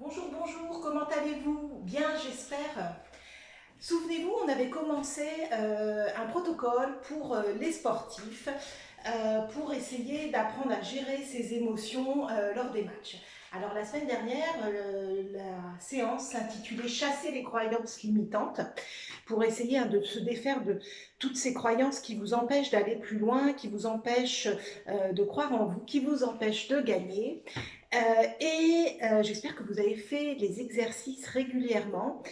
Bonjour, bonjour, comment allez-vous? Bien, j'espère. Souvenez-vous, on avait commencé un protocole pour les sportifs pour essayer d'apprendre à gérer ses émotions lors des matchs. Alors la semaine dernière, la séance s'intitulait Chasser les croyances limitantes pour essayer de se défaire de toutes ces croyances qui vous empêchent d'aller plus loin, qui vous empêchent de croire en vous, qui vous empêchent de gagner. J'espère que vous avez fait les exercices régulièrement.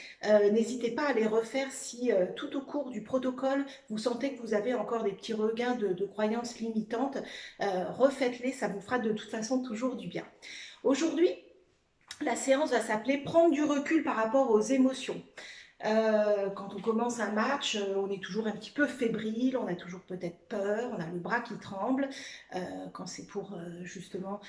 N'hésitez pas à les refaire si tout au cours du protocole, vous sentez que vous avez encore des petits regains de croyances limitantes. Refaites-les, ça vous fera de toute façon toujours du bien. Aujourd'hui, la séance va s'appeler Prendre du recul par rapport aux émotions. Quand on commence un match, on est toujours un petit peu fébrile, on a toujours peut-être peur, on a le bras qui tremble, quand c'est pour justement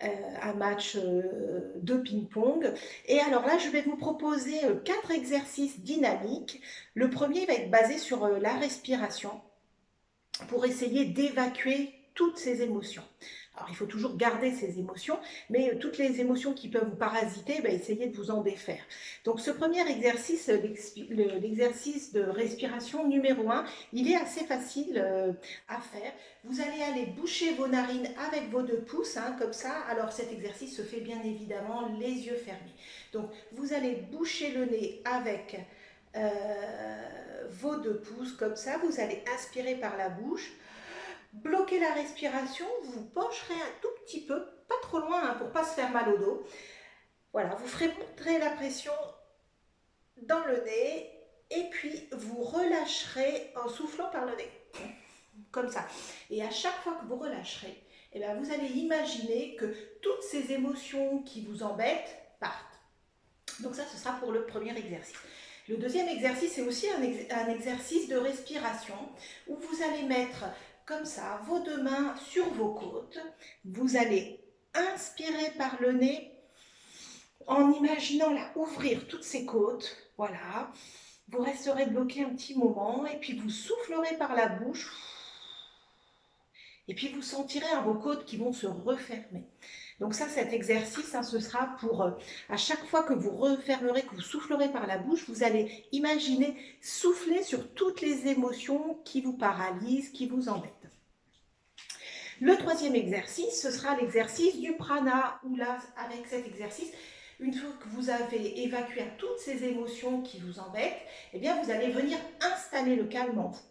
un match de ping-pong. Et alors là, je vais vous proposer 4 exercices dynamiques. Le premier va être basé sur la respiration pour essayer d'évacuer toutes ces émotions. Alors, il faut toujours garder ces émotions, mais toutes les émotions qui peuvent vous parasiter, essayez de vous en défaire. Donc, ce premier exercice, l'exercice de respiration numéro 1, il est assez facile à faire. Vous allez aller boucher vos narines avec vos 2 pouces, comme ça. Alors, cet exercice se fait bien évidemment les yeux fermés. Donc, vous allez boucher le nez avec vos 2 pouces, comme ça. Vous allez inspirer par la bouche. Bloquez la respiration, vous pencherez un tout petit peu, pas trop loin pour ne pas se faire mal au dos. Voilà, vous ferez monter la pression dans le nez et puis vous relâcherez en soufflant par le nez, comme ça. Et à chaque fois que vous relâcherez, vous allez imaginer que toutes ces émotions qui vous embêtent partent. Donc ça, ce sera pour le premier exercice. Le deuxième exercice, c'est aussi un exercice de respiration où vous allez mettre comme ça vos 2 mains sur vos côtes. Vous allez inspirer par le nez en imaginant là ouvrir toutes ces côtes. Voilà. Vous resterez bloqué un petit moment et puis vous soufflerez par la bouche. Et puis vous sentirez vos côtes qui vont se refermer. Donc ça, cet exercice, ce sera pour, à chaque fois que vous refermerez, que vous soufflerez par la bouche, vous allez imaginer souffler sur toutes les émotions qui vous paralysent, qui vous embêtent. Le troisième exercice, ce sera l'exercice du prana, où là, avec cet exercice, une fois que vous avez évacué toutes ces émotions qui vous embêtent, vous allez venir installer le calme en vous.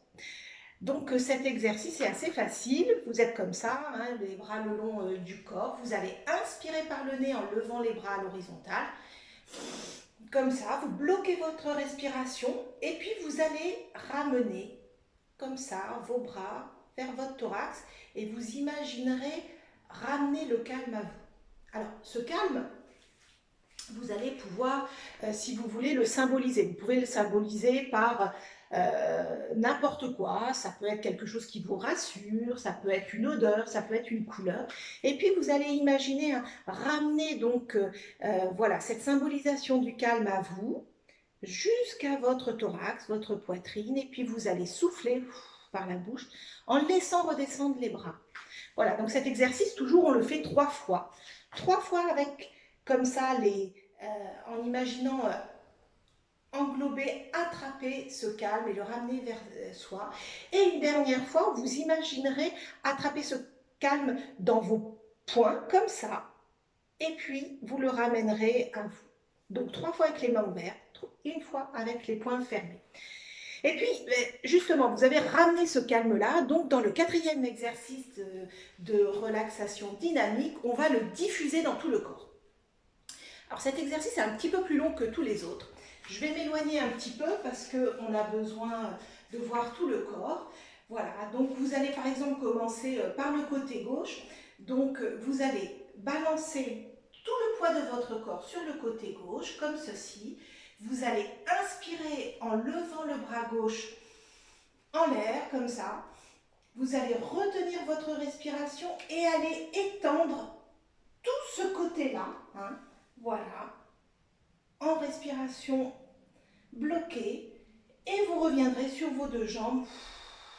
Donc cet exercice est assez facile, vous êtes comme ça, les bras le long du corps, vous allez inspirer par le nez en levant les bras à l'horizontale, comme ça, vous bloquez votre respiration et puis vous allez ramener comme ça vos bras vers votre thorax et vous imaginerez ramener le calme à vous. Alors ce calme, vous allez pouvoir, si vous voulez, le symboliser. Vous pouvez le symboliser par n'importe quoi. Ça peut être quelque chose qui vous rassure, ça peut être une odeur, ça peut être une couleur. Et puis vous allez imaginer ramener donc voilà, cette symbolisation du calme à vous jusqu'à votre thorax, votre poitrine. Et puis vous allez souffler par la bouche en laissant redescendre les bras. Voilà, donc cet exercice, toujours, on le fait 3 fois. 3 fois avec, comme ça, en imaginant englober, attraper ce calme et le ramener vers soi. Et une dernière fois, vous imaginerez attraper ce calme dans vos poings, comme ça, et puis vous le ramènerez à vous. Donc 3 fois avec les mains ouvertes, 1 fois avec les poings fermés. Et puis, justement, vous avez ramené ce calme-là, donc dans le 4e exercice de relaxation dynamique, on va le diffuser dans tout le corps. Alors cet exercice est un petit peu plus long que tous les autres. Je vais m'éloigner un petit peu parce qu'on a besoin de voir tout le corps. Voilà, donc vous allez par exemple commencer par le côté gauche. Donc vous allez balancer tout le poids de votre corps sur le côté gauche, comme ceci. Vous allez inspirer en levant le bras gauche en l'air, comme ça. Vous allez retenir votre respiration et aller étendre tout ce côté-là. Voilà. En respiration bloquée. Et vous reviendrez sur vos 2 jambes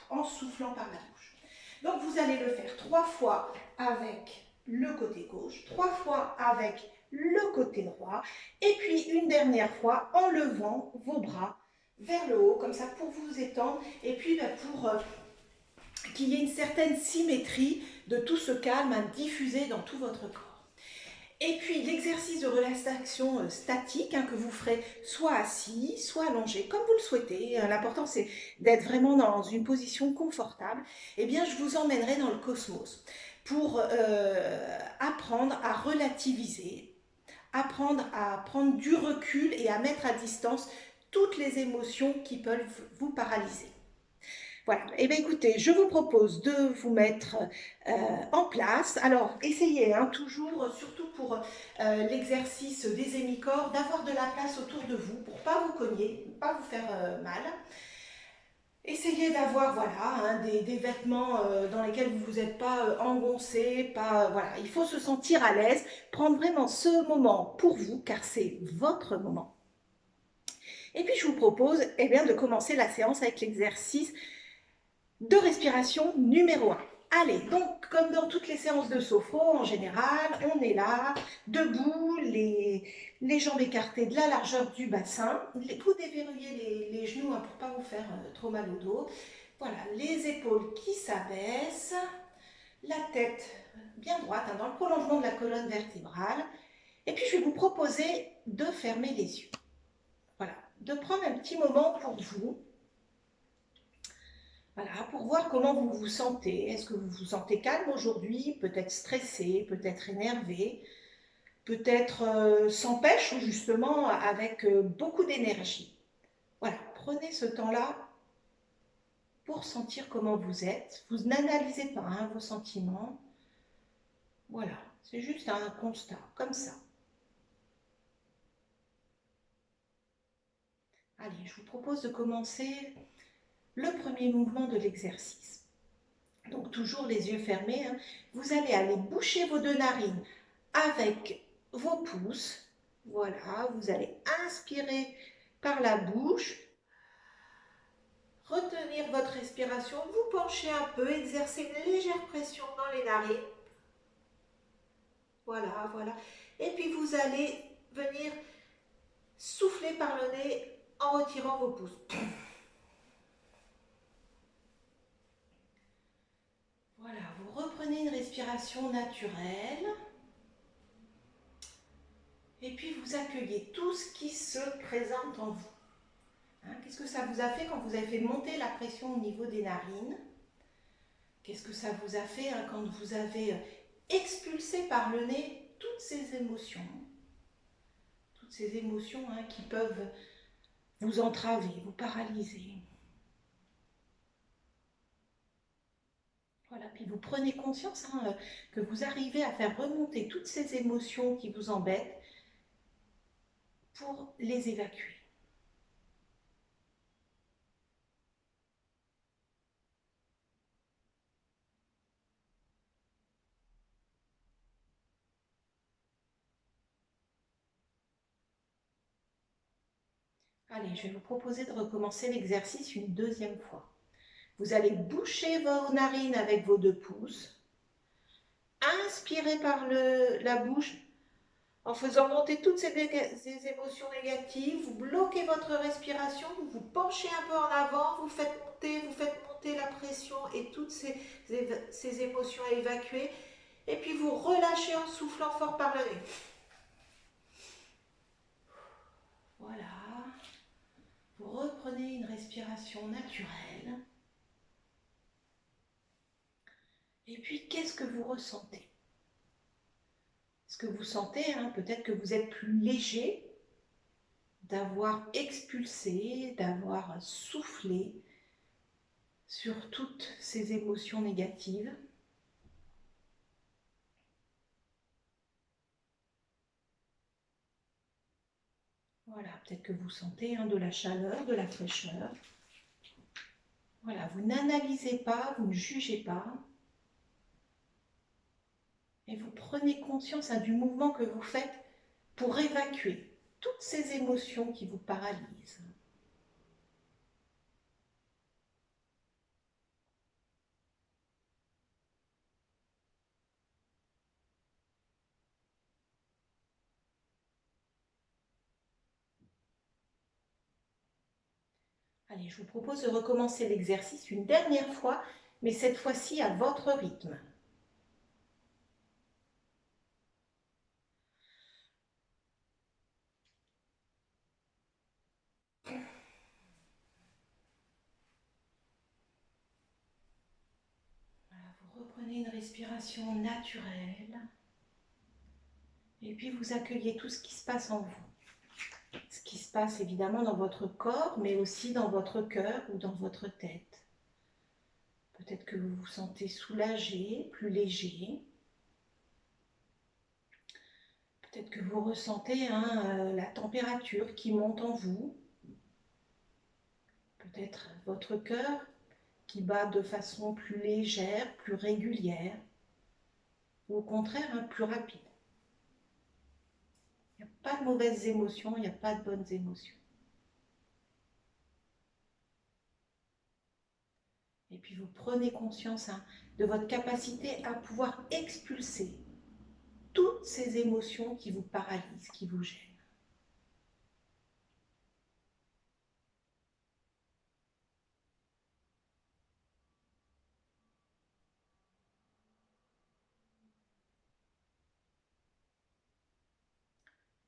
en soufflant par la bouche. Donc vous allez le faire 3 fois avec le côté gauche, 3 fois avec le côté droit. Et puis une dernière fois en levant vos bras vers le haut, comme ça pour vous étendre. Et puis pour qu'il y ait une certaine symétrie de tout ce calme à diffuser dans tout votre corps. Et puis l'exercice de relaxation statique que vous ferez soit assis, soit allongé, comme vous le souhaitez. L'important c'est d'être vraiment dans une position confortable. Eh bien je vous emmènerai dans le cosmos pour apprendre à relativiser, apprendre à prendre du recul et à mettre à distance toutes les émotions qui peuvent vous paralyser. Voilà, et bien écoutez, je vous propose de vous mettre en place. Alors, essayez toujours, surtout pour l'exercice des hémicorps, d'avoir de la place autour de vous pour ne pas vous cogner, ne pas vous faire mal. Essayez d'avoir des vêtements dans lesquels vous n'êtes pas engoncé, voilà. Il faut se sentir à l'aise, prendre vraiment ce moment pour vous, car c'est votre moment. Et puis je vous propose bien, de commencer la séance avec l'exercice de respiration numéro 1. Allez, donc comme dans toutes les séances de sophro, en général, on est là, debout, les jambes écartées de la largeur du bassin. Vous déverrouillez les genoux pour ne pas vous faire trop mal au dos. Voilà, les épaules qui s'abaissent, la tête bien droite, dans le prolongement de la colonne vertébrale. Et puis je vais vous proposer de fermer les yeux. Voilà, de prendre un petit moment pour vous. Voilà, pour voir comment vous vous sentez. Est-ce que vous vous sentez calme aujourd'hui, peut-être stressé, peut-être énervé, peut-être sans pêche ou justement avec beaucoup d'énergie. Voilà, prenez ce temps-là pour sentir comment vous êtes. Vous n'analysez pas vos sentiments. Voilà, c'est juste un constat, comme ça. Allez, je vous propose de commencer le premier mouvement de l'exercice. Donc toujours les yeux fermés. Vous allez aller boucher vos deux narines avec vos pouces. Voilà, vous allez inspirer par la bouche, retenir votre respiration, vous penchez un peu, exercer une légère pression dans les narines. Voilà, voilà. Et puis vous allez venir souffler par le nez en retirant vos pouces. Voilà, vous reprenez une respiration naturelle. Et puis vous accueillez tout ce qui se présente en vous. Qu'est-ce que ça vous a fait quand vous avez fait monter la pression au niveau des narines? Qu'est-ce que ça vous a fait quand vous avez expulsé par le nez toutes ces émotions? Toutes ces émotions qui peuvent vous entraver, vous paralyser. Voilà, puis vous prenez conscience que vous arrivez à faire remonter toutes ces émotions qui vous embêtent pour les évacuer. Allez, je vais vous proposer de recommencer l'exercice une deuxième fois. Vous allez boucher vos narines avec vos deux pouces. Inspirez par la bouche en faisant monter toutes ces émotions négatives. Vous bloquez votre respiration, vous vous penchez un peu en avant, vous faites monter la pression et toutes ces émotions à évacuer. Et puis vous relâchez en soufflant fort par le nez. Voilà. Vous reprenez une respiration naturelle. Et puis, qu'est-ce que vous ressentez? Est-ce que vous sentez, peut-être que vous êtes plus léger d'avoir expulsé, d'avoir soufflé sur toutes ces émotions négatives? Voilà, peut-être que vous sentez de la chaleur, de la fraîcheur. Voilà, vous n'analysez pas, vous ne jugez pas. Et vous prenez conscience du mouvement que vous faites pour évacuer toutes ces émotions qui vous paralysent. Allez, je vous propose de recommencer l'exercice une dernière fois, mais cette fois-ci à votre rythme. Voilà, vous reprenez une respiration naturelle et puis vous accueillez tout ce qui se passe en vous. Ce qui se passe évidemment dans votre corps, mais aussi dans votre cœur ou dans votre tête. Peut-être que vous vous sentez soulagé, plus léger. Peut-être que vous ressentez la température qui monte en vous. Peut-être votre cœur qui bat de façon plus légère, plus régulière, ou au contraire plus rapide. Il n'y a pas de mauvaises émotions, il n'y a pas de bonnes émotions. Et puis vous prenez conscience de votre capacité à pouvoir expulser toutes ces émotions qui vous paralysent, qui vous gênent.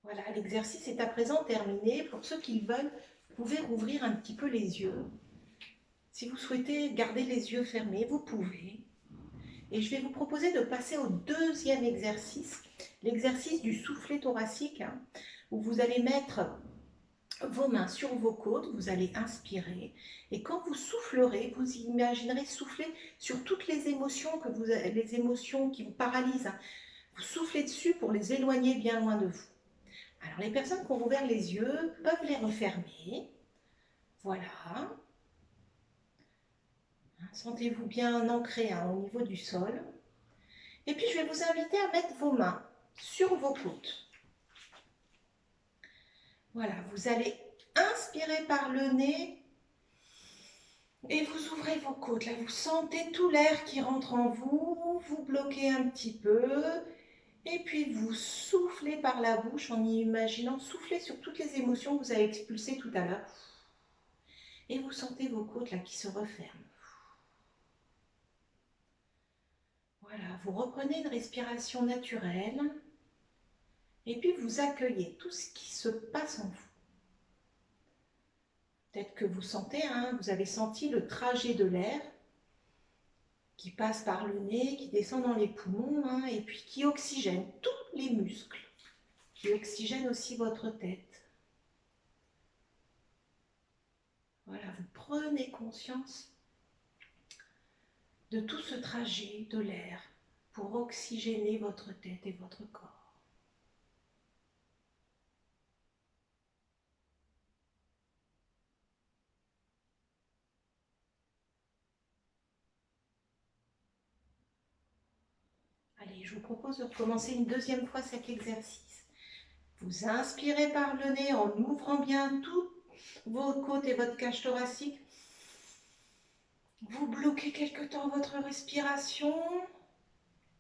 Voilà, l'exercice est à présent terminé. Pour ceux qui le veulent, vous pouvez rouvrir un petit peu les yeux. Si vous souhaitez garder les yeux fermés, vous pouvez. Et je vais vous proposer de passer au deuxième exercice, l'exercice du soufflet thoracique, où vous allez mettre vos mains sur vos côtes, vous allez inspirer, et quand vous soufflerez, vous imaginerez souffler sur toutes les émotions, les émotions qui vous paralysent. Vous soufflez dessus pour les éloigner bien loin de vous. Alors les personnes qui ont ouvert les yeux peuvent les refermer. Voilà. Sentez-vous bien ancré au niveau du sol. Et puis je vais vous inviter à mettre vos mains sur vos côtes. Voilà, vous allez inspirer par le nez et vous ouvrez vos côtes. Là, vous sentez tout l'air qui rentre en vous, vous bloquez un petit peu et puis vous soufflez par la bouche en imaginant souffler sur toutes les émotions que vous avez expulsées tout à l'heure. Et vous sentez vos côtes là qui se referment. Voilà, vous reprenez une respiration naturelle et puis vous accueillez tout ce qui se passe en vous. Peut-être que vous sentez, vous avez senti le trajet de l'air qui passe par le nez, qui descend dans les poumons et puis qui oxygène tous les muscles, qui oxygène aussi votre tête. Voilà, vous prenez conscience de tout ce trajet de l'air pour oxygéner votre tête et votre corps. Allez, je vous propose de recommencer une deuxième fois cet exercice. Vous inspirez par le nez en ouvrant bien toutes vos côtes et votre cage thoracique. Vous bloquez quelque temps votre respiration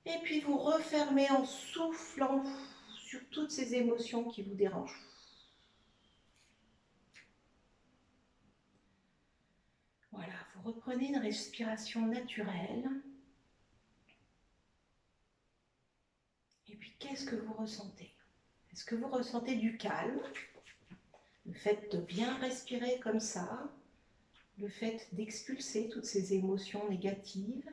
et puis vous refermez en soufflant sur toutes ces émotions qui vous dérangent. Voilà, vous reprenez une respiration naturelle. Et puis, qu'est-ce que vous ressentez? Est-ce que vous ressentez du calme? Le fait de bien respirer comme ça, le fait d'expulser toutes ces émotions négatives.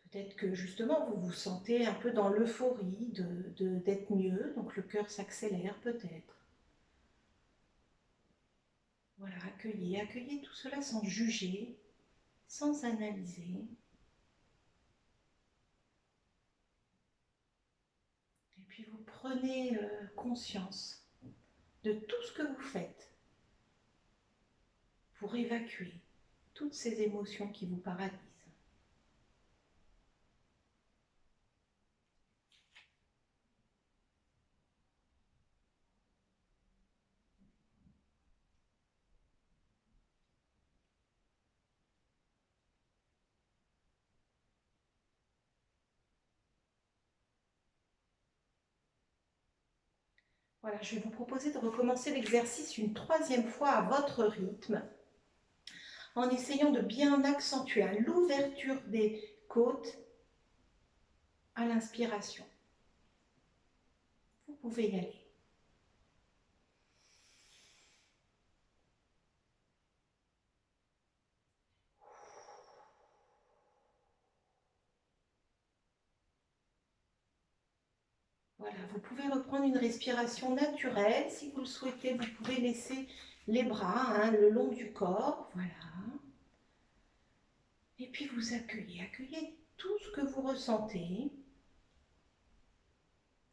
Peut-être que justement vous vous sentez un peu dans l'euphorie d'être mieux, donc le cœur s'accélère peut-être. Voilà, accueillez tout cela sans juger, sans analyser. Et puis vous prenez conscience de tout ce que vous faites pour évacuer toutes ces émotions qui vous paralysent. Voilà, je vais vous proposer de recommencer l'exercice une troisième fois à votre rythme, en essayant de bien accentuer l'ouverture des côtes à l'inspiration. Vous pouvez y aller. Voilà, vous pouvez reprendre une respiration naturelle. Si vous le souhaitez, vous pouvez laisser les bras le long du corps. Voilà. Et puis vous accueillez. Accueillez tout ce que vous ressentez.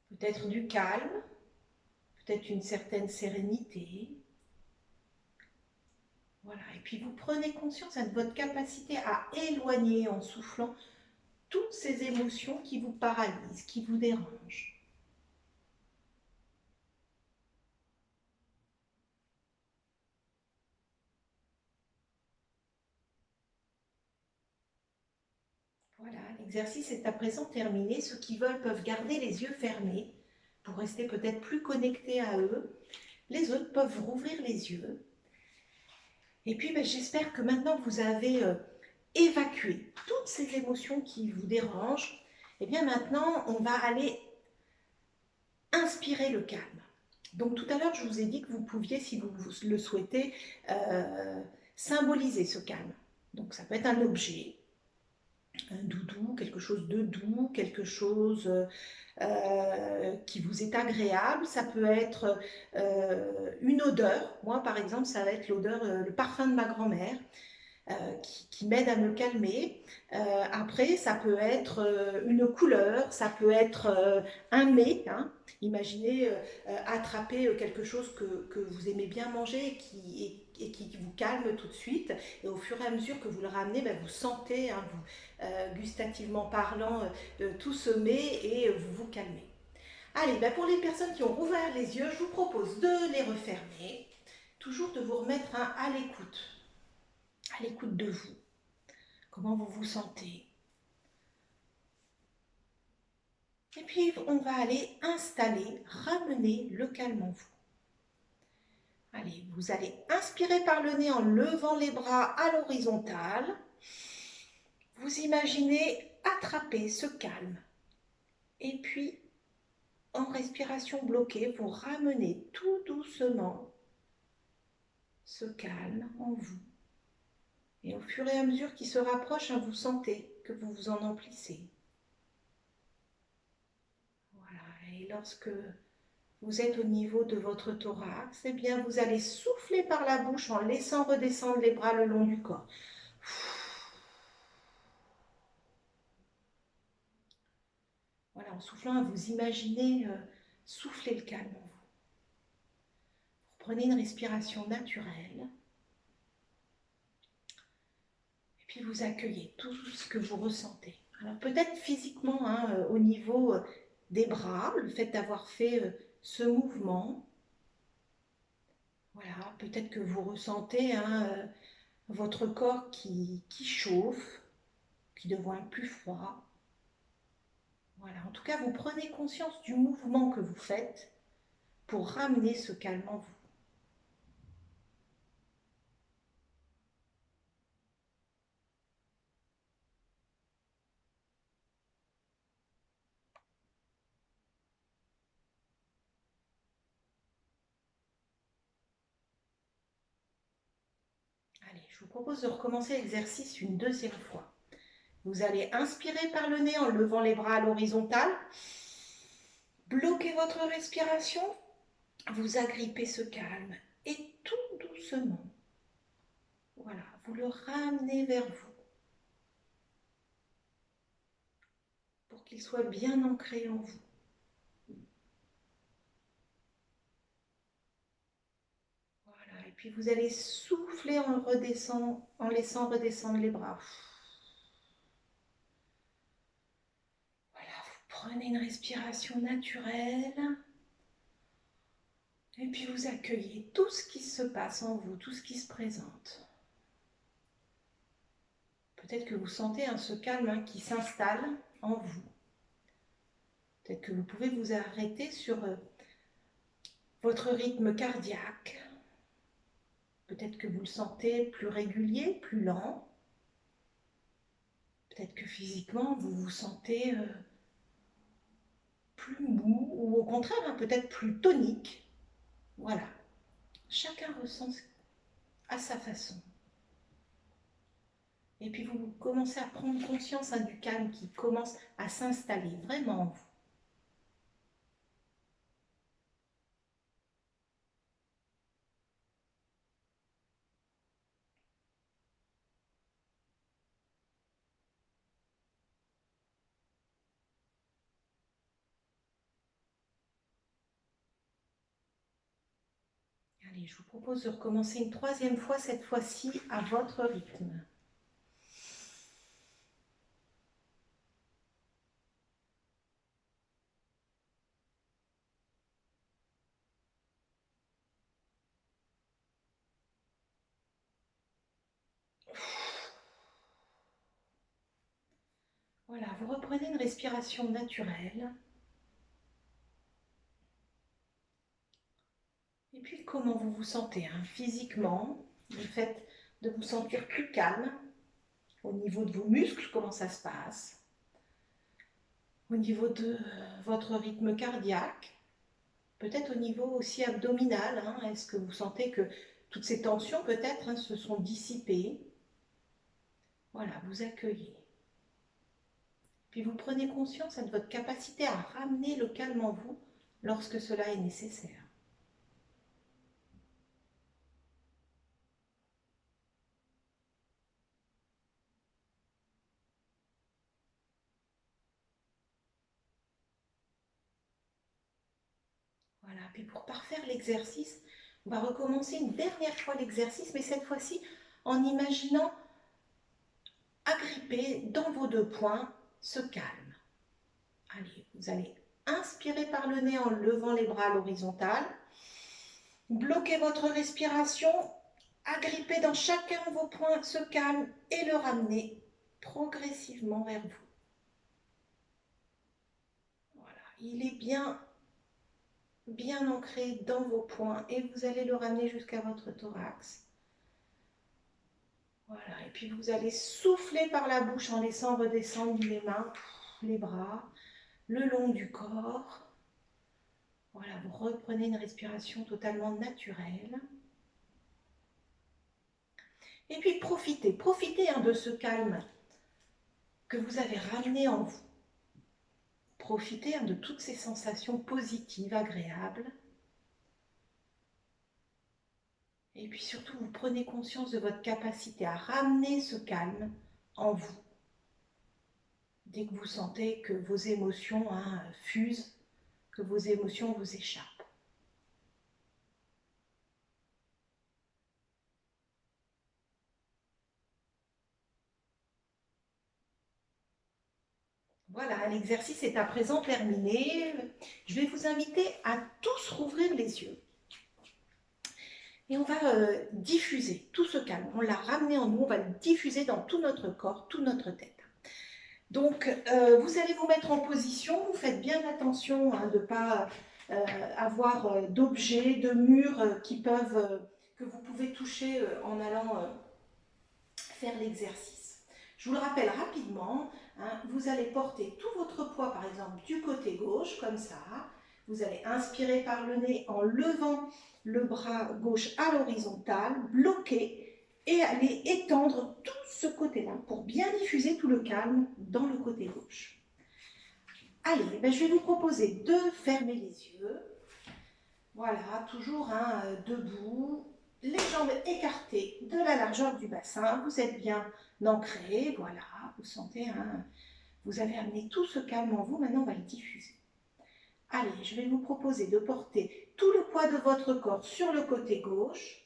Peut-être du calme, peut-être une certaine sérénité. Voilà. Et puis vous prenez conscience de votre capacité à éloigner en soufflant toutes ces émotions qui vous paralysent, qui vous dérangent. Voilà, l'exercice est à présent terminé. Ceux qui veulent peuvent garder les yeux fermés pour rester peut-être plus connectés à eux. Les autres peuvent rouvrir les yeux. Et puis j'espère que maintenant vous avez évacué toutes ces émotions qui vous dérangent. Et bien maintenant, on va aller inspirer le calme. Donc tout à l'heure, je vous ai dit que vous pouviez, si vous le souhaitez, symboliser ce calme. Donc ça peut être un objet, un doudou, quelque chose de doux, quelque chose qui vous est agréable. Ça peut être une odeur. Moi, par exemple, ça va être l'odeur, le parfum de ma grand-mère. Qui m'aide à me calmer. Après, ça peut être une couleur, ça peut être un mets. Hein. Imaginez attraper quelque chose que vous aimez bien manger et qui vous calme tout de suite. Et au fur et à mesure que vous le ramenez, vous sentez, hein, gustativement parlant, tout ce mets et vous vous calmez. Allez, pour les personnes qui ont rouvert les yeux, je vous propose de les refermer. Toujours de vous remettre à l'écoute de vous. Comment vous vous sentez. Et puis, on va aller installer, ramener le calme en vous. Allez, vous allez inspirer par le nez en levant les bras à l'horizontale. Vous imaginez attraper ce calme. Et puis, en respiration bloquée, vous ramenez tout doucement ce calme en vous. Et au fur et à mesure qu'il se rapproche, vous sentez que vous vous en emplissez. Voilà, et lorsque vous êtes au niveau de votre thorax, eh bien vous allez souffler par la bouche en laissant redescendre les bras le long du corps. Voilà, en soufflant, vous imaginez souffler le calme en vous. Vous prenez une respiration naturelle. Et puis vous accueillez tout ce que vous ressentez. Alors peut-être physiquement, au niveau des bras, le fait d'avoir fait ce mouvement. Voilà, peut-être que vous ressentez votre corps qui chauffe, qui devient plus froid. Voilà, en tout cas, vous prenez conscience du mouvement que vous faites pour ramener ce calme en vous. Allez, je vous propose de recommencer l'exercice une deuxième fois. Vous allez inspirer par le nez en levant les bras à l'horizontale. Bloquez votre respiration. Vous agrippez ce calme et tout doucement, voilà, vous le ramenez vers vous pour qu'il soit bien ancré en vous. Voilà, et puis vous allez souffler en laissant redescendre les bras. Voilà, vous prenez une respiration naturelle. Et puis vous accueillez tout ce qui se passe en vous, tout ce qui se présente. Peut-être que vous sentez ce calme qui s'installe en vous. Peut-être que vous pouvez vous arrêter sur votre rythme cardiaque. Peut-être que vous le sentez plus régulier, plus lent. Peut-être que physiquement, vous vous sentez plus mou ou au contraire, hein, peut-être plus tonique. Voilà. Chacun ressent à sa façon. Et puis vous commencez à prendre conscience hein, du calme qui commence à s'installer vraiment en vous. Allez, je vous propose de recommencer une troisième fois, cette fois-ci à votre rythme. Voilà, vous reprenez une respiration naturelle. Et puis, comment vous vous sentez hein, physiquement, le fait de vous sentir plus calme, au niveau de vos muscles, comment ça se passe, au niveau de votre rythme cardiaque, peut-être au niveau aussi abdominal, hein, est-ce que vous sentez que toutes ces tensions peut-être hein, se sont dissipées? Voilà, vous accueillez. Puis vous prenez conscience de votre capacité à ramener le calme en vous lorsque cela est nécessaire. Voilà, puis pour parfaire l'exercice, on va recommencer une dernière fois l'exercice, mais cette fois-ci en imaginant agripper dans vos deux poings ce calme. Allez, vous allez inspirer par le nez en levant les bras à l'horizontale. Bloquez votre respiration, agrippez dans chacun de vos poings ce calme et le ramenez progressivement vers vous. Voilà, il est bien ancré dans vos poings et vous allez le ramener jusqu'à votre thorax. Voilà, et puis vous allez souffler par la bouche en laissant redescendre les mains, les bras, le long du corps. Voilà, vous reprenez une respiration totalement naturelle. Et puis profitez hein, de ce calme que vous avez ramené en vous. Profitez hein, de toutes ces sensations positives, agréables. Et puis surtout, vous prenez conscience de votre capacité à ramener ce calme en vous. Dès que vous sentez que vos émotions hein, fusent, que vos émotions vous échappent. Voilà, l'exercice est à présent terminé. Je vais vous inviter à tous rouvrir les yeux. Et on va diffuser tout ce calme. On l'a ramené en nous, on va le diffuser dans tout notre corps, toute notre tête. Donc, vous allez vous mettre en position. Vous faites bien attention hein, de ne pas avoir d'objets, de murs que vous pouvez toucher en allant faire l'exercice. Je vous le rappelle rapidement, hein, vous allez porter tout votre poids, par exemple, du côté gauche, comme ça. Vous allez inspirer par le nez en levant le bras gauche à l'horizontale, bloquer et aller étendre tout ce côté-là pour bien diffuser tout le calme dans le côté gauche. Allez, ben je vais vous proposer de fermer les yeux. Voilà, toujours hein, debout, les jambes écartées de la largeur du bassin. Vous êtes bien ancré, voilà, vous sentez, hein, vous avez amené tout ce calme en vous. Maintenant, on va le diffuser. Allez, je vais vous proposer de porter tout le poids de votre corps sur le côté gauche.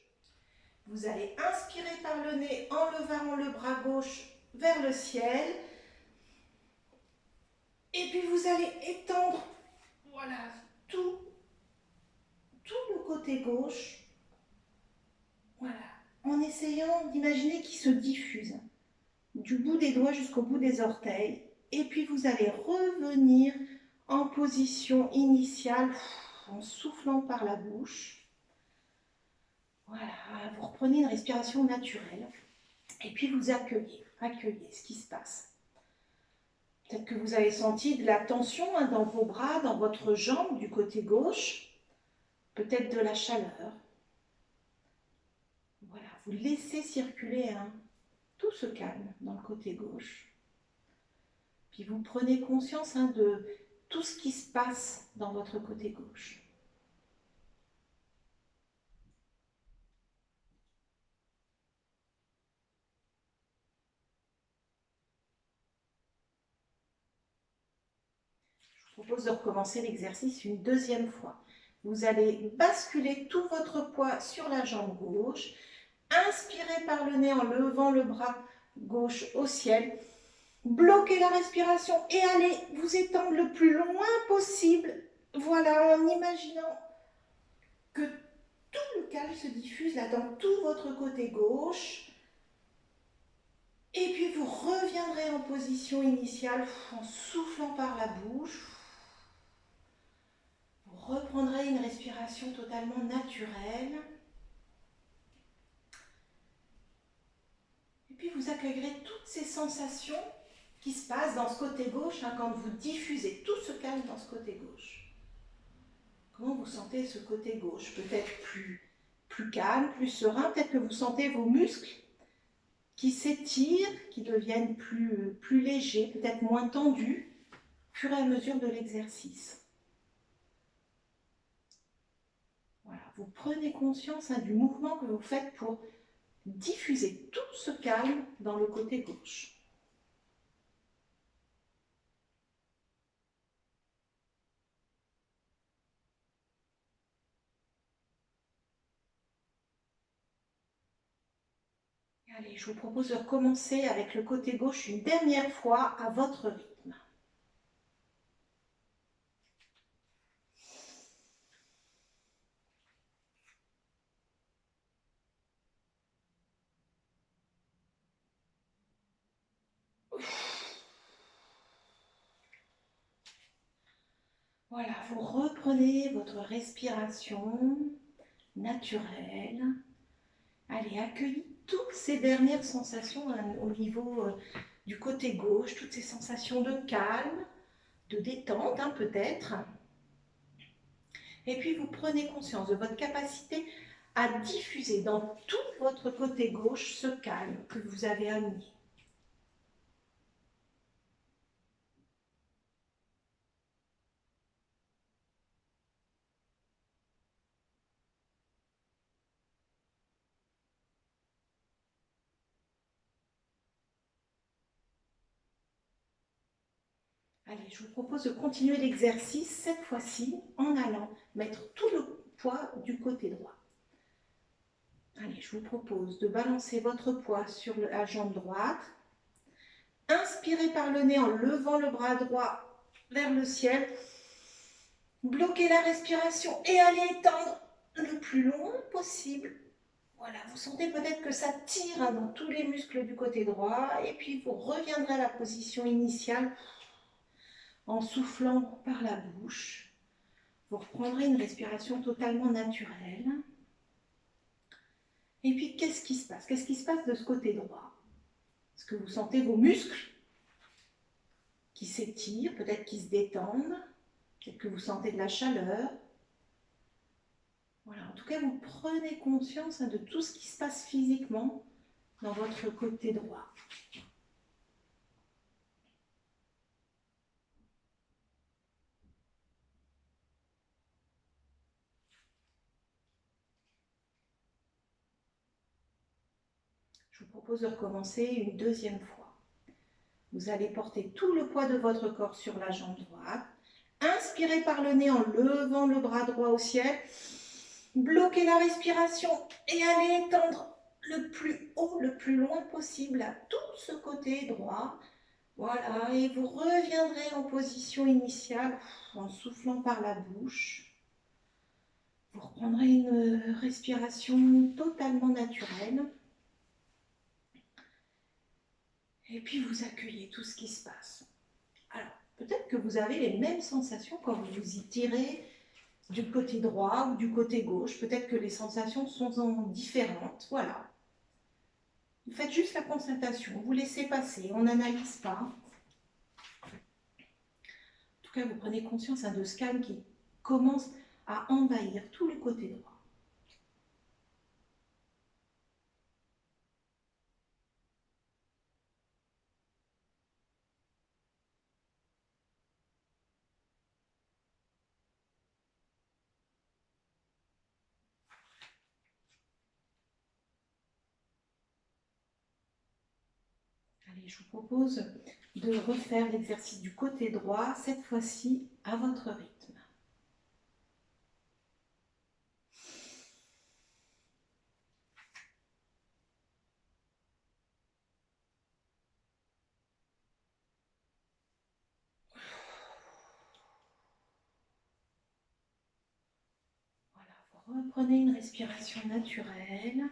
Vous allez inspirer par le nez en levant le bras gauche vers le ciel. Et puis vous allez étendre, voilà, tout le côté gauche. Voilà, en essayant d'imaginer qu'il se diffuse du bout des doigts jusqu'au bout des orteils. Et puis vous allez revenir en position initiale. en soufflant par la bouche. Voilà, vous reprenez une respiration naturelle. Et puis vous accueillez ce qui se passe. Peut-être que vous avez senti de la tension dans vos bras, dans votre jambe du côté gauche. Peut-être de la chaleur. Voilà, vous laissez circuler, tout se calme dans le côté gauche. Puis vous prenez conscience de tout ce qui se passe dans votre côté gauche. Je vous propose de recommencer l'exercice une deuxième fois. Vous allez basculer tout votre poids sur la jambe gauche. Inspirez par le nez en levant le bras gauche au ciel. Bloquez la respiration et allez vous étendre le plus loin possible. Voilà, en imaginant que tout le calme se diffuse là dans tout votre côté gauche. Et puis vous reviendrez en position initiale en soufflant par la bouche. Vous reprendrez une respiration totalement naturelle. Et puis vous accueillerez toutes ces sensations qui se passent dans ce côté gauche quand vous diffusez. Tout se calme dans ce côté gauche. Comment vous sentez ce côté gauche? Peut-être plus calme, plus serein. Peut-être que vous sentez vos muscles qui s'étirent, qui deviennent plus légers, peut-être moins tendus, au fur et à mesure de l'exercice. Voilà, vous prenez conscience du mouvement que vous faites pour diffuser tout ce calme dans le côté gauche. Allez, je vous propose de recommencer avec le côté gauche une dernière fois à votre rythme. Voilà, vous reprenez votre respiration naturelle. Allez, accueillez toutes ces dernières sensations au niveau du côté gauche, toutes ces sensations de calme, de détente peut-être. Et puis vous prenez conscience de votre capacité à diffuser dans tout votre côté gauche ce calme que vous avez amené. Allez, je vous propose de continuer l'exercice, cette fois-ci, en allant mettre tout le poids du côté droit. Allez, je vous propose de balancer votre poids sur la jambe droite. Inspirez par le nez en levant le bras droit vers le ciel. Bloquez la respiration et allez étendre le plus long possible. Voilà, vous sentez peut-être que ça tire dans tous les muscles du côté droit et puis vous reviendrez à la position initiale en soufflant par la bouche. Vous reprendrez une respiration totalement naturelle. Et puis, qu'est-ce qui se passe? Qu'est-ce qui se passe de ce côté droit? Est-ce que vous sentez vos muscles qui s'étirent, peut-être qui se détendent? Peut-être que vous sentez de la chaleur? Voilà, en tout cas, vous prenez conscience de tout ce qui se passe physiquement dans votre côté droit. Je vous propose de recommencer une deuxième fois. Vous allez porter tout le poids de votre corps sur la jambe droite. Inspirez par le nez en levant le bras droit au ciel. Bloquez la respiration et allez étendre le plus haut, le plus loin possible à tout ce côté droit. Voilà, et vous reviendrez en position initiale en soufflant par la bouche. Vous reprendrez une respiration totalement naturelle. Et puis vous accueillez tout ce qui se passe. Alors, peut-être que vous avez les mêmes sensations quand vous vous y tirez du côté droit ou du côté gauche. Peut-être que les sensations sont différentes. Voilà. Vous faites juste la constatation, vous laissez passer, on n'analyse pas. En tout cas, vous prenez conscience de ce calme qui commence à envahir tout le côté droit. Allez, je vous propose de refaire l'exercice du côté droit, cette fois-ci à votre rythme. Voilà, vous reprenez une respiration naturelle.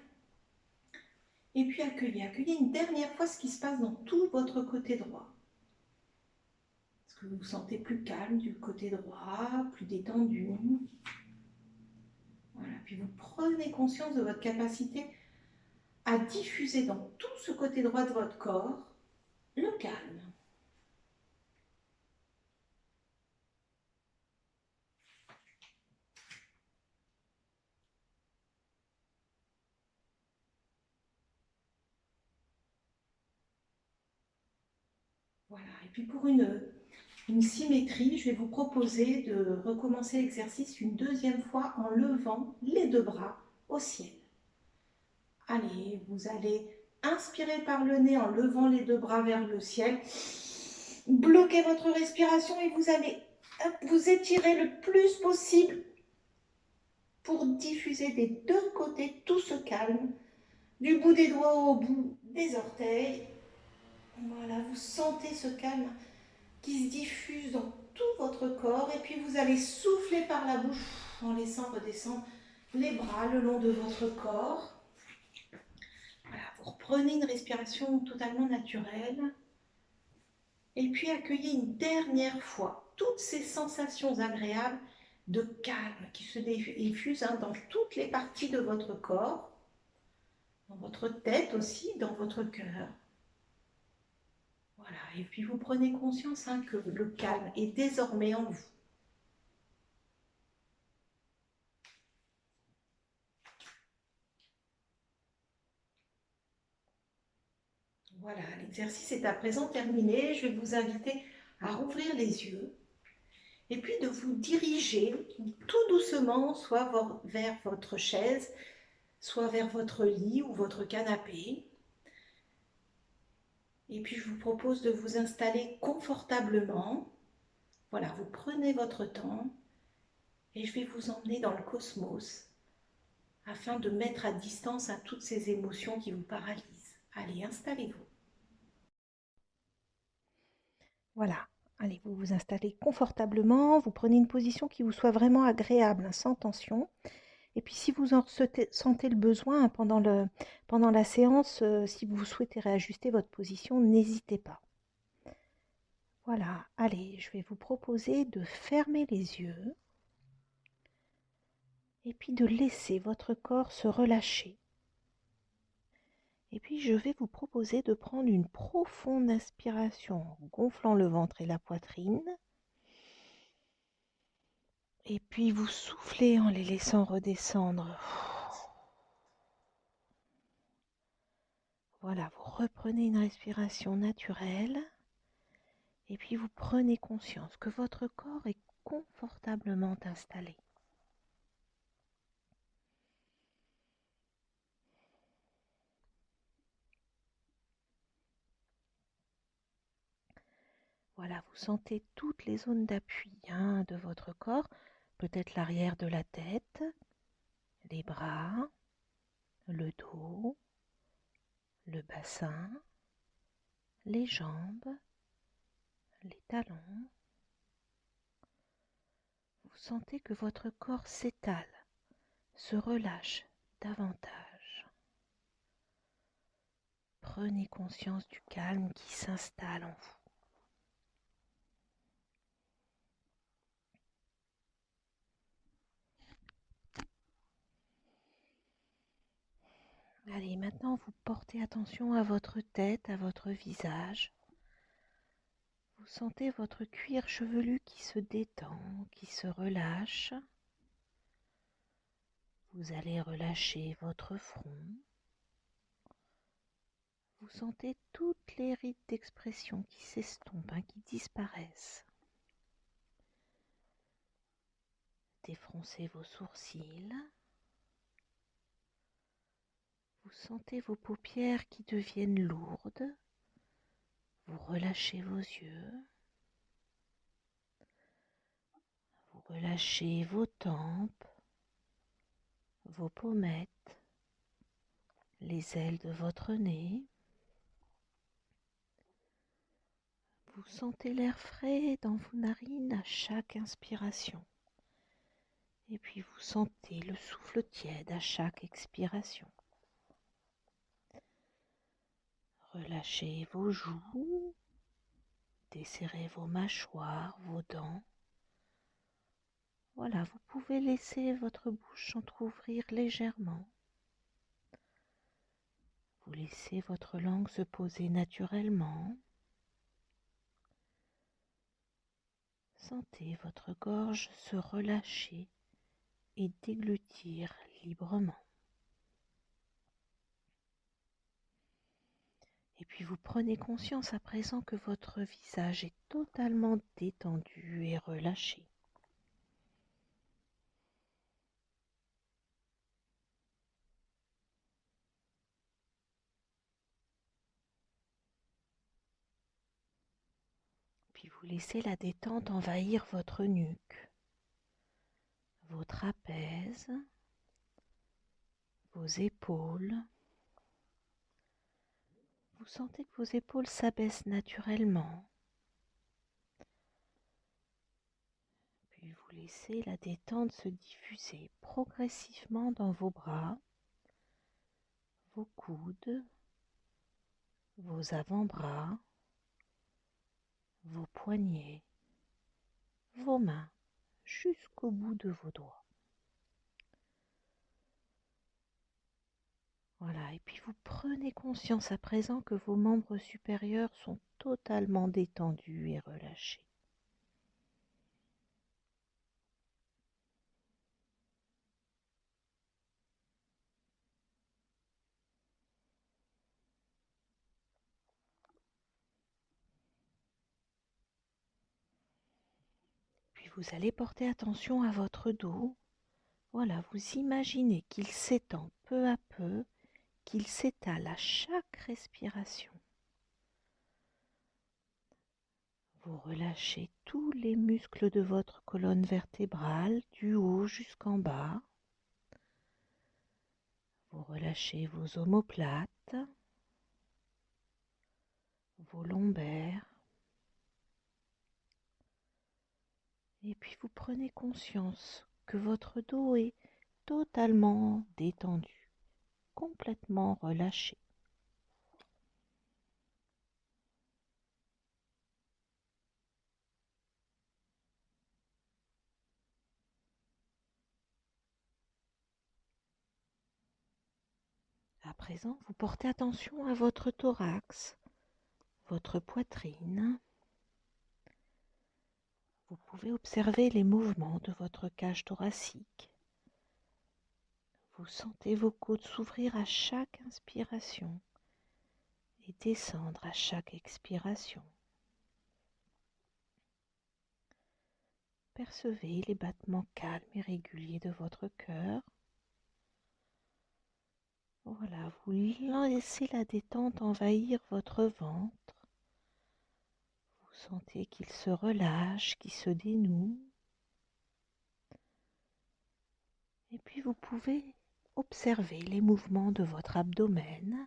Et puis accueillez une dernière fois ce qui se passe dans tout votre côté droit. Est-ce que vous vous sentez plus calme du côté droit, plus détendu? Voilà, puis vous prenez conscience de votre capacité à diffuser dans tout ce côté droit de votre corps le calme. Voilà, et puis pour une symétrie, je vais vous proposer de recommencer l'exercice une deuxième fois en levant les deux bras au ciel. Allez, vous allez inspirer par le nez en levant les deux bras vers le ciel. Bloquez votre respiration et vous allez vous étirer le plus possible pour diffuser des deux côtés tout ce calme, du bout des doigts au bout des orteils. Voilà, vous sentez ce calme qui se diffuse dans tout votre corps et puis vous allez souffler par la bouche en laissant redescendre les bras le long de votre corps. Voilà, vous reprenez une respiration totalement naturelle et puis accueillez une dernière fois toutes ces sensations agréables de calme qui se diffusent dans toutes les parties de votre corps, dans votre tête aussi, dans votre cœur. Voilà, et puis vous prenez conscience que le calme est désormais en vous. Voilà, l'exercice est à présent terminé. Je vais vous inviter à rouvrir les yeux et puis de vous diriger tout doucement, soit vers votre chaise, soit vers votre lit ou votre canapé. Et puis je vous propose de vous installer confortablement. Voilà, vous prenez votre temps et je vais vous emmener dans le cosmos afin de mettre à distance toutes ces émotions qui vous paralysent. Allez, installez-vous. Voilà, allez, vous vous installez confortablement, vous prenez une position qui vous soit vraiment agréable, sans tension. Et puis si vous en sentez le besoin pendant la séance, si vous souhaitez réajuster votre position, n'hésitez pas. Voilà, allez, je vais vous proposer de fermer les yeux et puis de laisser votre corps se relâcher. Et puis je vais vous proposer de prendre une profonde inspiration en gonflant le ventre et la poitrine. Et puis vous soufflez en les laissant redescendre. Voilà, vous reprenez une respiration naturelle. Et puis vous prenez conscience que votre corps est confortablement installé. Voilà, vous sentez toutes les zones d'appui de votre corps, peut-être l'arrière de la tête, les bras, le dos, le bassin, les jambes, les talons. Vous sentez que votre corps s'étale, se relâche davantage. Prenez conscience du calme qui s'installe en vous. Allez, maintenant vous portez attention à votre tête, à votre visage. Vous sentez votre cuir chevelu qui se détend, qui se relâche. Vous allez relâcher votre front. Vous sentez toutes les rides d'expression qui s'estompent, qui disparaissent. Défroncez vos sourcils. Vous sentez vos paupières qui deviennent lourdes. Vous relâchez vos yeux. Vous relâchez vos tempes, vos pommettes, les ailes de votre nez. Vous sentez l'air frais dans vos narines à chaque inspiration. Et puis vous sentez le souffle tiède à chaque expiration. Relâchez vos joues, desserrez vos mâchoires, vos dents. Voilà, vous pouvez laisser votre bouche s'entrouvrir légèrement. Vous laissez votre langue se poser naturellement. Sentez votre gorge se relâcher et déglutir librement. Et puis vous prenez conscience à présent que votre visage est totalement détendu et relâché. Puis vous laissez la détente envahir votre nuque, vos trapèzes, vos épaules. Vous sentez que vos épaules s'abaissent naturellement. Puis vous laissez la détente se diffuser progressivement dans vos bras, vos coudes, vos avant-bras, vos poignets, vos mains, jusqu'au bout de vos doigts. Voilà, et puis vous prenez conscience à présent que vos membres supérieurs sont totalement détendus et relâchés. Puis vous allez porter attention à votre dos. Voilà, vous imaginez qu'il s'étend peu à peu, qu'il s'étale à chaque respiration. Vous relâchez tous les muscles de votre colonne vertébrale, du haut jusqu'en bas. Vous relâchez vos omoplates, vos lombaires. Et puis vous prenez conscience que votre dos est totalement détendu, complètement relâché. À présent, vous portez attention à votre thorax, votre poitrine. Vous pouvez observer les mouvements de votre cage thoracique. Vous sentez vos côtes s'ouvrir à chaque inspiration et descendre à chaque expiration. Percevez les battements calmes et réguliers de votre cœur. Voilà, vous laissez la détente envahir votre ventre. Vous sentez qu'il se relâche, qu'il se dénoue. Et puis vous pouvez observer les mouvements de votre abdomen.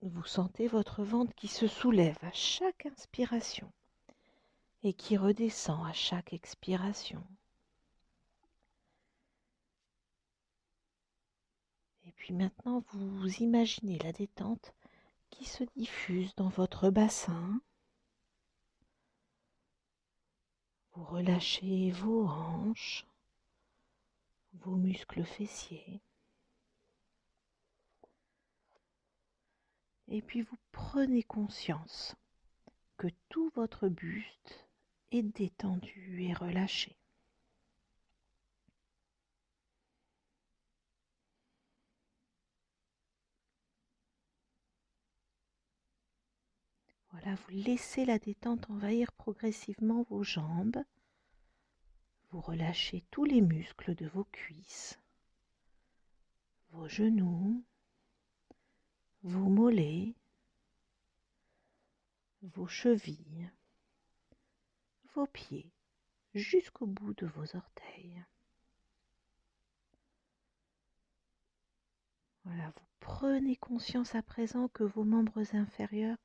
Vous sentez votre ventre qui se soulève à chaque inspiration et qui redescend à chaque expiration. Et puis maintenant, vous imaginez la détente qui se diffuse dans votre bassin. Vous relâchez vos hanches, vos muscles fessiers. Et puis vous prenez conscience que tout votre buste est détendu et relâché. Voilà, vous laissez la détente envahir progressivement vos jambes. Vous relâchez tous les muscles de vos cuisses, vos genoux, vos mollets, vos chevilles, vos pieds, jusqu'au bout de vos orteils. Voilà, vous prenez conscience à présent que vos membres inférieurs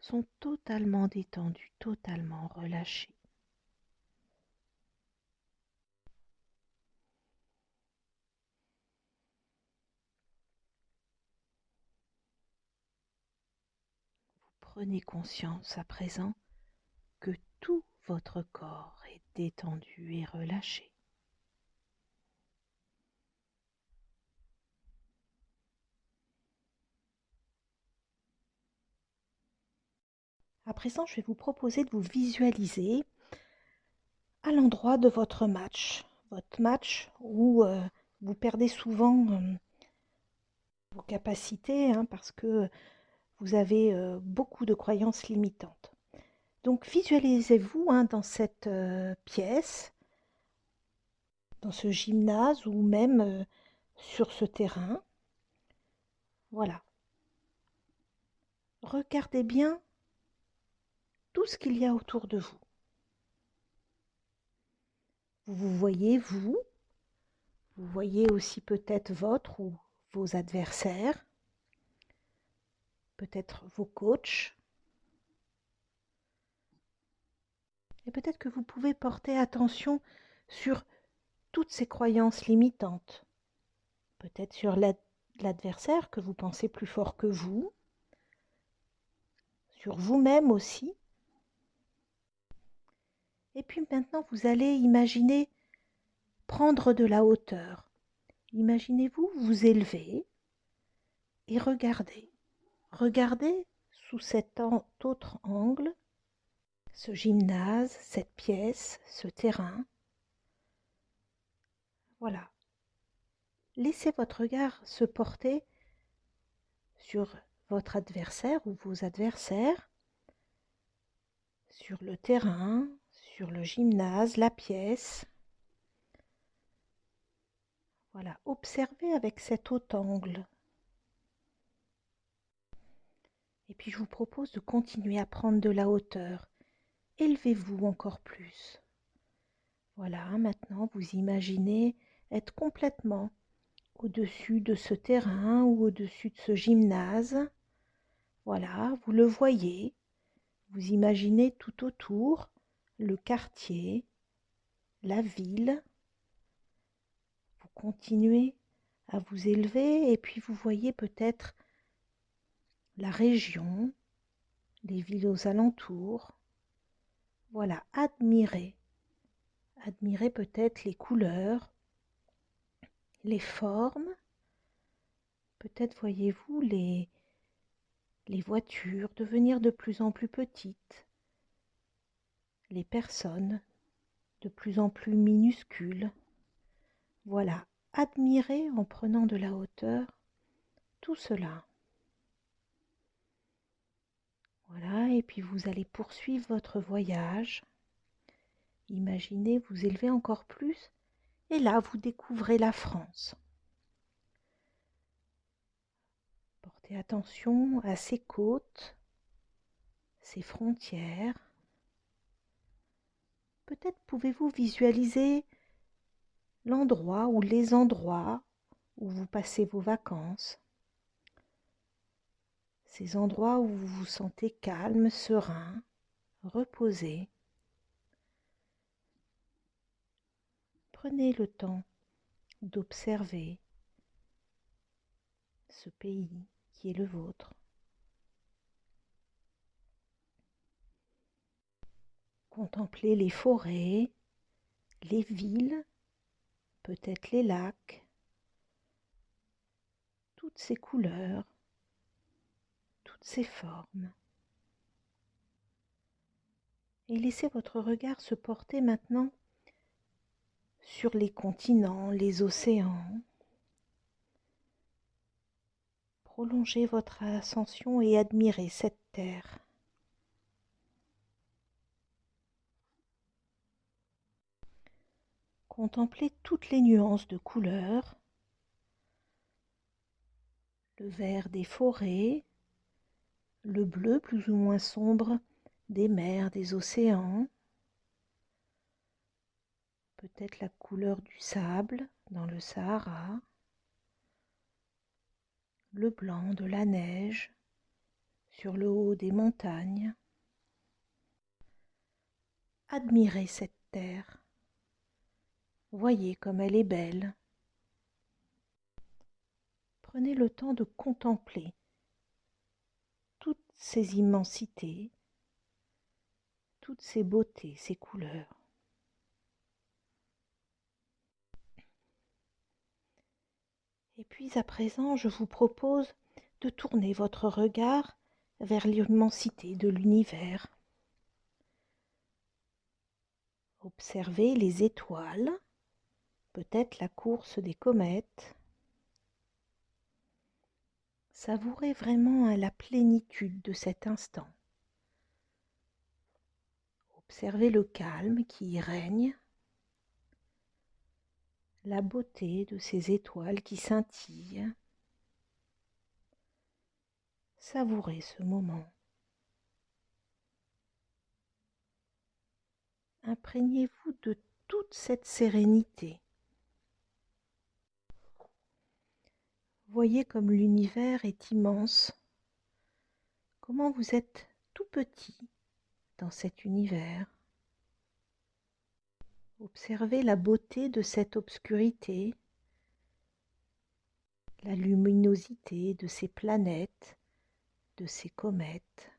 sont totalement détendus, totalement relâchés. Prenez conscience à présent que tout votre corps est détendu et relâché. À présent, je vais vous proposer de vous visualiser à l'endroit de votre match où vous perdez souvent vos capacités parce que vous avez beaucoup de croyances limitantes. Donc visualisez-vous dans cette pièce, dans ce gymnase ou même sur ce terrain. Voilà. Regardez bien tout ce qu'il y a autour de vous. Vous voyez vous voyez aussi peut-être votre ou vos adversaires, peut-être vos coachs. Et peut-être que vous pouvez porter attention sur toutes ces croyances limitantes. Peut-être sur l'adversaire que vous pensez plus fort que vous, sur vous-même aussi. Et puis maintenant, vous allez imaginer prendre de la hauteur. Imaginez-vous vous élever et regardez. Regardez sous cet autre angle, ce gymnase, cette pièce, ce terrain. Voilà. Laissez votre regard se porter sur votre adversaire ou vos adversaires, sur le terrain, sur le gymnase, la pièce. Voilà, observez avec cet autre angle. Et puis je vous propose de continuer à prendre de la hauteur. Élevez-vous encore plus. Voilà, maintenant vous imaginez être complètement au-dessus de ce terrain ou au-dessus de ce gymnase. Voilà, vous le voyez. Vous imaginez tout autour le quartier, la ville. Vous continuez à vous élever et puis vous voyez peut-être la région, les villes aux alentours. Voilà, admirez. Admirez peut-être les couleurs, les formes. Peut-être voyez-vous les voitures devenir de plus en plus petites, les personnes de plus en plus minuscules. Voilà, admirez en prenant de la hauteur tout cela. Voilà, et puis vous allez poursuivre votre voyage. Imaginez vous élever encore plus, et là vous découvrez la France. Portez attention à ses côtes, ses frontières. Peut-être pouvez-vous visualiser l'endroit ou les endroits où vous passez vos vacances. Ces endroits où vous vous sentez calme, serein, reposé. Prenez le temps d'observer ce pays qui est le vôtre. Contemplez les forêts, les villes, peut-être les lacs, toutes ces couleurs, toutes ces formes. Et laissez votre regard se porter maintenant sur les continents, les océans. Prolongez votre ascension et admirez cette terre. Contemplez toutes les nuances de couleurs, le vert des forêts, le bleu plus ou moins sombre des mers, des océans, peut-être la couleur du sable dans le Sahara, le blanc de la neige sur le haut des montagnes. Admirez cette terre. Voyez comme elle est belle. Prenez le temps de contempler toutes ces immensités, toutes ces beautés, ces couleurs. Et puis à présent, je vous propose de tourner votre regard vers l'immensité de l'univers. Observez les étoiles, peut-être la course des comètes. Savourez vraiment la plénitude de cet instant. Observez le calme qui y règne, la beauté de ces étoiles qui scintillent. Savourez ce moment. Imprégnez-vous de toute cette sérénité. Voyez comme l'univers est immense, comment vous êtes tout petit dans cet univers. Observez la beauté de cette obscurité, la luminosité de ces planètes, de ces comètes.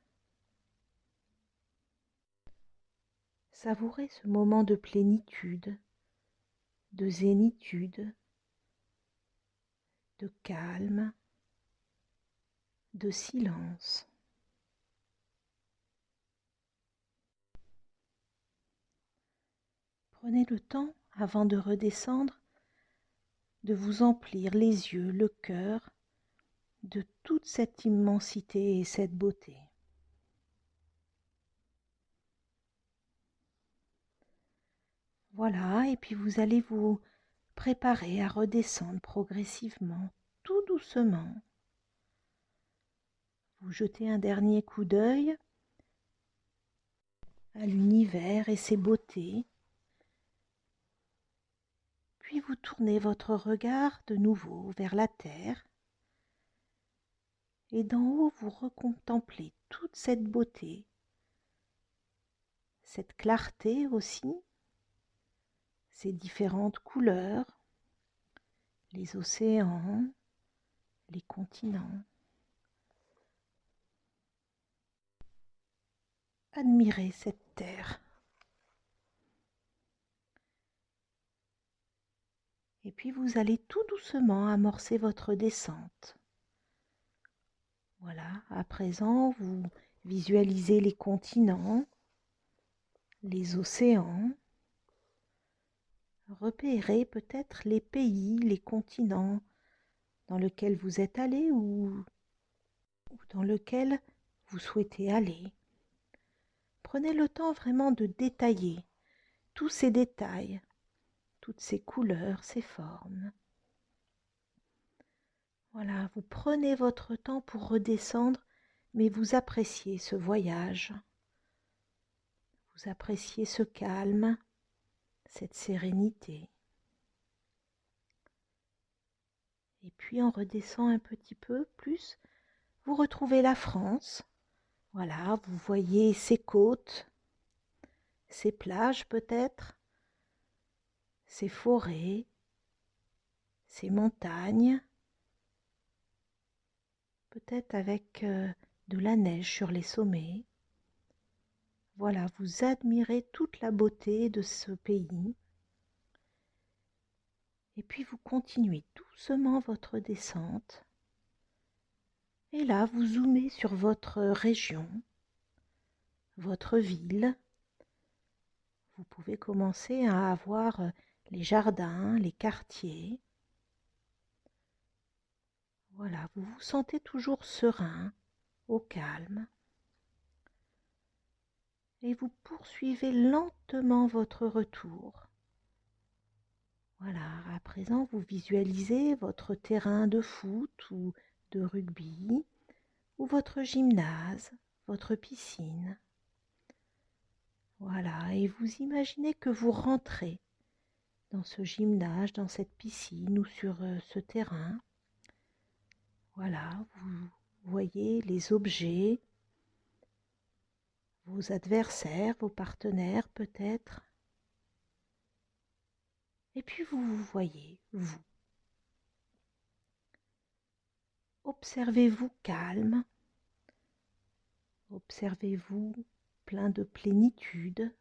Savourez ce moment de plénitude, de zénitude, de calme, de silence. Prenez le temps, avant de redescendre, de vous emplir les yeux, le cœur, de toute cette immensité et cette beauté. Voilà, et puis vous allez vous préparer à redescendre progressivement, tout doucement. Vous jetez un dernier coup d'œil à l'univers et ses beautés, puis vous tournez votre regard de nouveau vers la terre, et d'en haut vous recontemplez toute cette beauté, cette clarté aussi, ces différentes couleurs, les océans, les continents. Admirez cette terre. Et puis vous allez tout doucement amorcer votre descente. Voilà, à présent vous visualisez les continents, les océans. Repérez peut-être les pays, les continents dans lesquels vous êtes allé ou dans lesquels vous souhaitez aller. Prenez le temps vraiment de détailler tous ces détails, toutes ces couleurs, ces formes. Voilà, vous prenez votre temps pour redescendre, mais vous appréciez ce voyage. Vous appréciez ce calme, cette sérénité. Et puis on redescend un petit peu plus, vous retrouvez la France. Voilà, vous voyez ses côtes, ses plages peut-être, ses forêts, ses montagnes, peut-être avec de la neige sur les sommets. Voilà, vous admirez toute la beauté de ce pays. Et puis vous continuez doucement votre descente. Et là, vous zoomez sur votre région, votre ville. Vous pouvez commencer à avoir les jardins, les quartiers. Voilà, vous vous sentez toujours serein, au calme. Et vous poursuivez lentement votre retour. Voilà, à présent, vous visualisez votre terrain de foot ou de rugby, ou votre gymnase, votre piscine. Voilà, et vous imaginez que vous rentrez dans ce gymnase, dans cette piscine ou sur ce terrain. Voilà, vous voyez les objets, vos adversaires, vos partenaires peut-être. Et puis vous vous voyez, vous. Observez-vous calme, observez-vous plein de plénitude.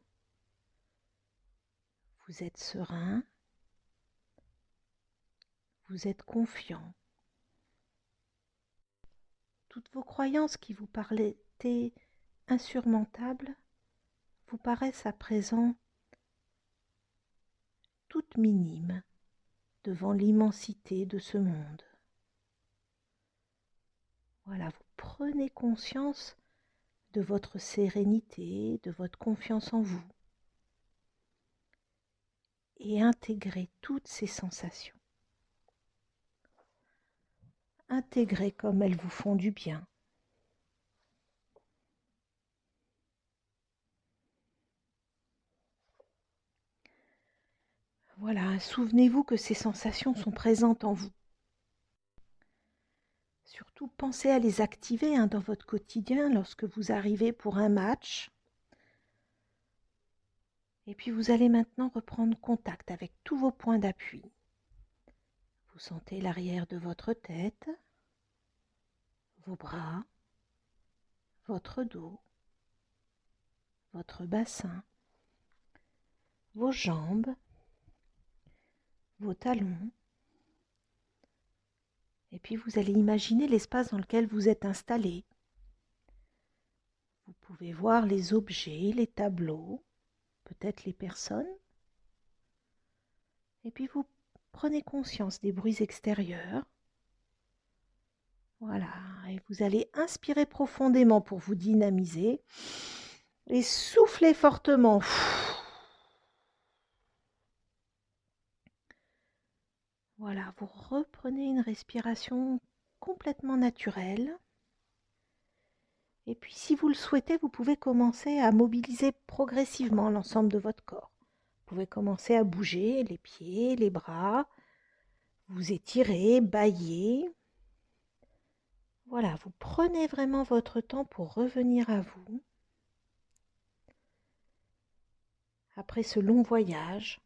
Vous êtes serein, vous êtes confiant. Toutes vos croyances qui vous paraissaient insurmontables vous paraissent à présent toutes minimes devant l'immensité de ce monde. Voilà, vous prenez conscience de votre sérénité, de votre confiance en vous et intégrez toutes ces sensations. Intégrez comme elles vous font du bien. Voilà, souvenez-vous que ces sensations sont présentes en vous. Surtout, pensez à les activer dans votre quotidien lorsque vous arrivez pour un match. Et puis vous allez maintenant reprendre contact avec tous vos points d'appui. Vous sentez l'arrière de votre tête, vos bras, votre dos, votre bassin, vos jambes, vos talons. Et puis vous allez imaginer l'espace dans lequel vous êtes installé. Vous pouvez voir les objets, les tableaux, peut-être les personnes. Et puis vous prenez conscience des bruits extérieurs. Voilà, et vous allez inspirer profondément pour vous dynamiser et souffler fortement. Voilà, vous reprenez une respiration complètement naturelle. Et puis si vous le souhaitez, vous pouvez commencer à mobiliser progressivement l'ensemble de votre corps. Vous pouvez commencer à bouger les pieds, les bras, vous étirez, bâiller. Voilà, vous prenez vraiment votre temps pour revenir à vous. Après ce long voyage.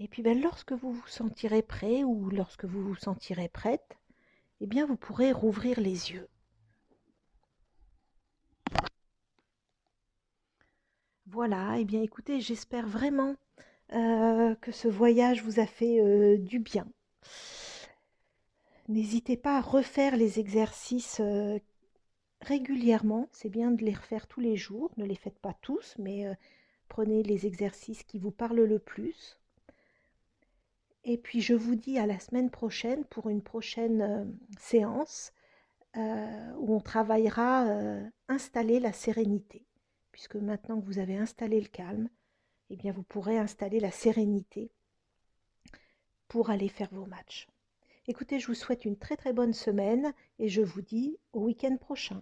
Et puis lorsque vous vous sentirez prêt ou lorsque vous vous sentirez prête, eh bien vous pourrez rouvrir les yeux. Voilà, eh bien écoutez, j'espère vraiment que ce voyage vous a fait du bien. N'hésitez pas à refaire les exercices régulièrement, c'est bien de les refaire tous les jours, ne les faites pas tous, mais prenez les exercices qui vous parlent le plus. Et puis je vous dis à la semaine prochaine pour une prochaine séance où on travaillera installer la sérénité. Puisque maintenant que vous avez installé le calme, eh bien vous pourrez installer la sérénité pour aller faire vos matchs. Écoutez, je vous souhaite une très très bonne semaine et je vous dis au week-end prochain.